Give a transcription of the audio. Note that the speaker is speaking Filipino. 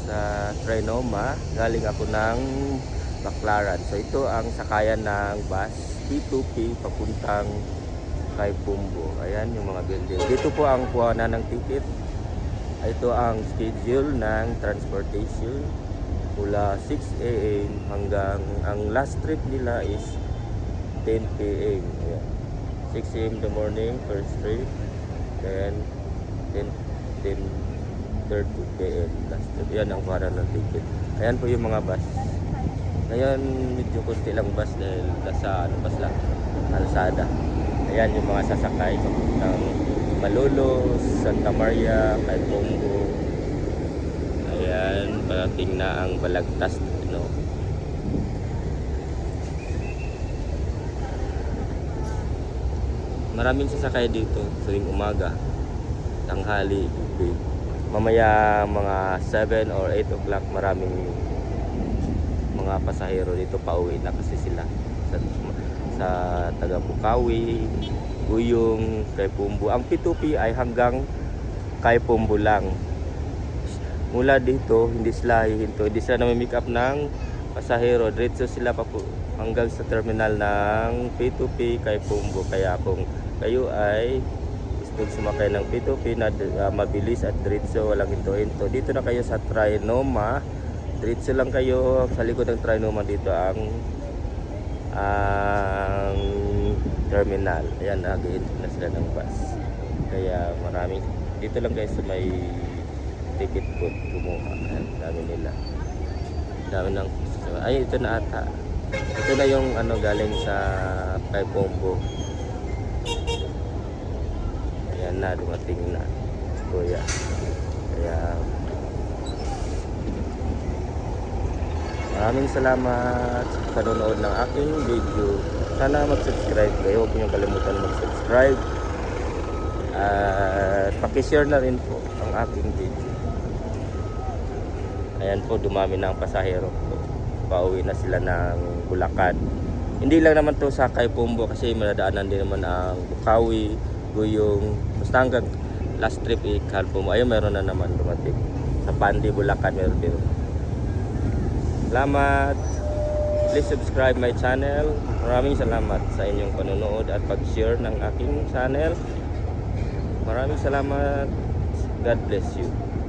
sa Trinoma. Galing ako ng Baclaran. So ito ang sakayan ng bus P2P papuntang kay Pumbo. Ayan yung mga building. Dito po ang kuhanan ng ticket. Ito ang schedule ng transportation mula 6 AM hanggang ang last trip nila is 10 PM. Ayan. 6 AM in the morning first trip, then 10:30 PM last trip. Yan ang kuhanan ng ticket. Ayan po yung mga bus. Ngayon medyo konti lang bus dahil nasa bus lang kalsada. Ayan yung mga sasakay papuntang Malolos, Santa Maria, kay Pumbo. Ayan, parating na ang Balagtas, no? Maraming sasakay dito tuwing umaga, tanghali, gabi. Mamaya mga 7 or 8 o'clock maraming mga pasahero dito pauwi na kasi sila sa taga Bukawi, Guyong, kay Pumbo. Ang P2P ay hanggang kay Pumbo lang. Mula dito, hindi sila hihinto. Hindi sila namimik up ng pasahero. Diretso sila hanggang sa terminal ng P2P kay Pumbo. Kaya kung kayo ay gusto sumakay ng P2P na mabilis at diretso, walang hinto-hinto, dito na kayo sa Trinoma. Diretso lang kayo sa likod ng Trinoma. Dito ang terminal. Ayan, nag-i-enter na sila ng bus. Kaya maraming dito lang guys sa may ticket booth kumuha. Ayan, dami nila. Dami ng ay ito na ata. Ito na yung ano galing sa kay Pumbo. Ayan na, dumating na. Kuya. Kaya maraming salamat sa panonood ng aking video. Sana mag-subscribe kayo. Huwag niyong kalimutan mag-subscribe. At pakishare na rin po ang aking video. Ayan po, dumami na ang pasahero po. Pauwi na sila ng Bulacan. Hindi lang naman to sa kay Pumbo kasi madadaanan din naman ang Bukawi, Guyong. Basta hanggang last trip Pumbo. Ayun, meron na naman dumating. Sa Pandi, Bulacan meron din. Salamat. Please subscribe my channel. Maraming salamat sa inyong panonood at pag-share ng aking channel. Maraming salamat. God bless you.